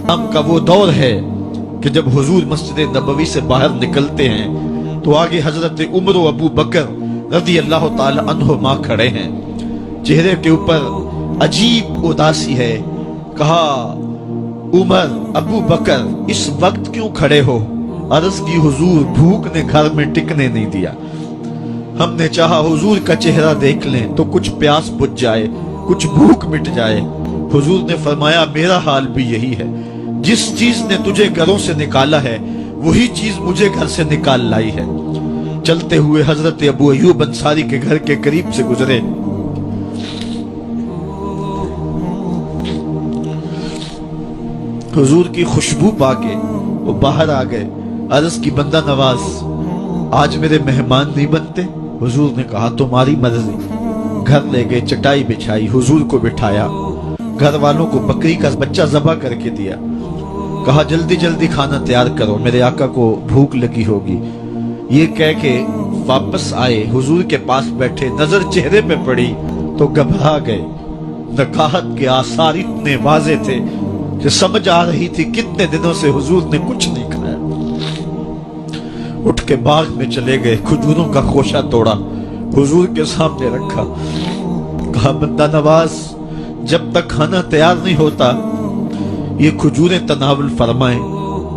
हम का वो दौर है कि जब हुजूर मस्जिद नबवी से बाहर निकलते हैं तो आगे हजरत उमर व अबू बकर रज़ी अल्लाह ताला अन्हुमा खड़े हैं। चेहरे के ऊपर अजीब उदासी है। कहा, उमर, अबू बकर, इस वक्त क्यों खड़े हो? अर्ज की, हुजूर, भूख ने घर में टिकने नहीं दिया। हमने चाहा हुजूर का चेहरा देख लें तो कुछ प्यास बुझ जाए, कुछ भूख मिट जाए। हुजूर ने फरमाया, मेरा हाल भी यही है। जिस चीज ने तुझे घरों से निकाला है वही चीज मुझे घर से निकाल लाई है। चलते हुए हजरत अबू अय्यूब अंसारी के घर के करीब से गुजरे। हुजूर की खुशबू पाके वो बाहर आ गए। अर्ज की, बंदा नवाज, आज मेरे मेहमान नहीं बनते? हुजूर ने कहा, तुम्हारी मर्जी। घर ले गए, चटाई बिछाई, हुजूर को बिठाया, घर वालों को बकरी का बच्चा ज़बह करके दिया। कहा, जल्दी जल्दी खाना तैयार करो, मेरे आका को भूख लगी होगी। ये कह के वापस आए, हुजूर के पास बैठे, नजर चेहरे पे पड़ी तो घबरा गए। नकाहत के आसार इतने वाजे थे कि समझ आ रही थी कितने दिनों से हुजूर ने कुछ नहीं खाया। उठ के बाग में चले गए, खजूरों का खोशा तोड़ा, हुजूर के सामने रखा। कहा, बंदा नवाज, जब तक खाना तैयार नहीं होता ये खजूरें तनावुल फरमाएं।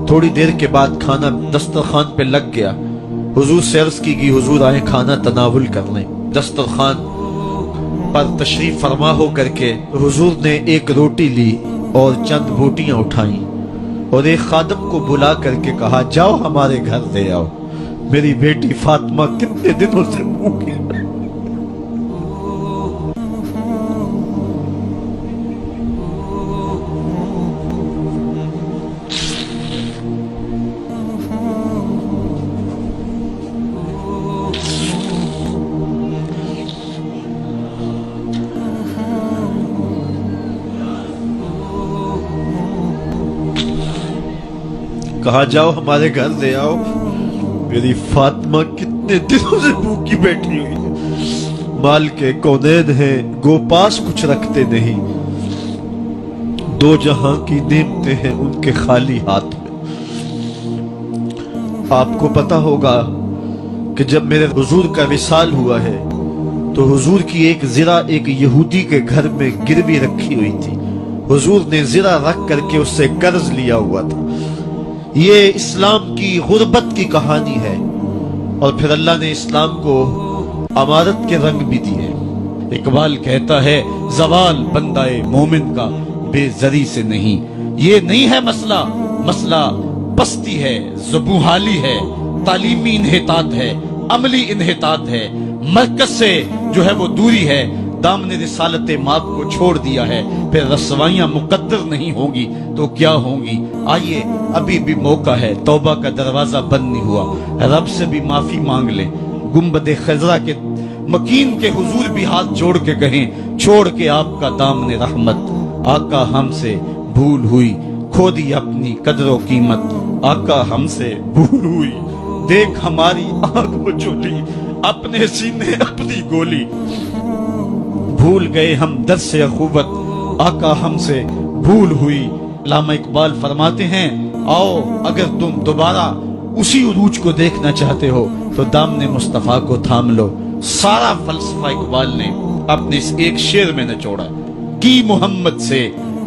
थोड़ी देर के बाद खाना दस्तरखान पे लग गया। हुजूर से अर्ज की गई, हुजूर आए खाना तनावुल कर लें। दस्तरखान पर तशरीफ फरमा हो करके हुजूर ने एक रोटी ली और चंद बोटियां उठाई और एक खादम को बुला करके कहा, जाओ हमारे घर ले आओ, मेरी बेटी फातिमा कितने दिनों से भूखी है। कहा, जाओ हमारे घर ले आओ, मेरी फातिमा कितने दिनों से भूखी बैठी हुई है। माल के कौनैन हैं, गोपास कुछ रखते नहीं, दो जहां की नेमतें हैं उनके खाली हाथ में। आपको पता होगा कि जब मेरे हुजूर का विसाल हुआ है तो हुजूर की एक ज़रा एक यहूदी के घर में गिरवी रखी हुई थी। हुजूर ने ज़रा रख करके उससे कर्ज लिया हुआ था। ये इस्लाम की गुर्बत की कहानी है और फिर अल्लाह ने इस्लाम को अमारत के रंग भी दिए। इकबाल कहता है, जवाल बंदाए मोमिन का बेजरी से नहीं। ये नहीं है मसला, मसला पस्ती है, ज़ुबूहाली है, तालीमी इन्हितात है, अमली इन्हितात है, मरकज से जो है वो दूरी है। दामने रिसालत माप को छोड़ दिया है, फिर रसवाइयां मुकद्दर नहीं होंगी तो क्या होंगी। आइए, अभी भी मौका है, तौबा का दरवाजा बंद नहीं हुआ, रब से भी माफी मांग ले। गुंबद खजरा के मकीन के हुजूर भी हाथ जोड़ के कहें, छोड़ के आपका दामने रहमत। आका हमसे भूल हुई, खो दी अपनी कदर व कीमत। आका हमसे भूल हुई, देख हमारी आंख मचोली, अपने सीने अपनी गोली। भूल गए हम दर से अखुवत, आका हमसे भूल हुई। अल्लामा इकबाल फरमाते हैं, आओ अगर तुम दोबारा उसी उरूज को देखना चाहते हो तो दामने मुस्तफा को थाम लो। सारा फलसफा इकबाल ने अपने इस एक शेर में निचोड़ा कि मोहम्मद से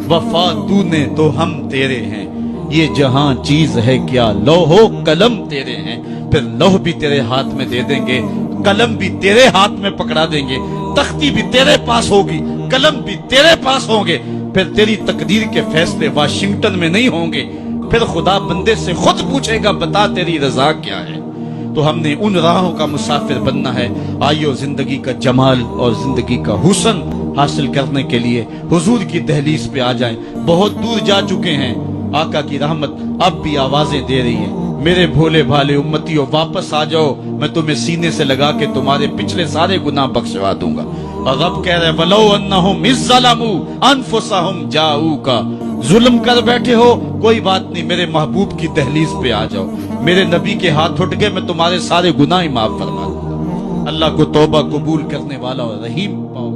वफा तूने तो हम तेरे हैं, ये जहां चीज है क्या लौहो कलम तेरे हैं। फिर लौह भी तेरे हाथ में दे देंगे, कलम भी तेरे हाथ में पकड़ा देंगे, तख्ती भी तेरे पास होगी, कलम भी तेरे पास होंगे। फिर तेरी तकदीर के फैसले वाशिंगटन में नहीं होंगे, फिर खुदा बंदे से खुद पूछेगा, बता तेरी रजा क्या है। तो हमने उन राहों का मुसाफिर बनना है। आइयो जिंदगी का जमाल और जिंदगी का हुस्न हासिल करने के लिए हुजूर की दहलीज पे आ जाएं। बहुत दूर जा चुके हैं, आका की रहमत अब भी आवाजें दे रही है, मेरे भोले भाले उम्मतियों वापस आ जाओ, मैं तुम्हें सीने से लगा के तुम्हारे पिछले सारे गुनाह बख्शवा दूंगा। और रब कह रहे, वलो अन्नहुम इज़्ज़लमू अनफुसहुम जाऊका, जुल्म कर बैठे हो कोई बात नहीं, मेरे महबूब की दहलीज पे आ जाओ, मेरे नबी के हाथ उठ के मैं तुम्हारे सारे गुनाह माफ फरमा दूंगा। अल्लाह को तौबा कबूल करने वाला और रहीम पाओ।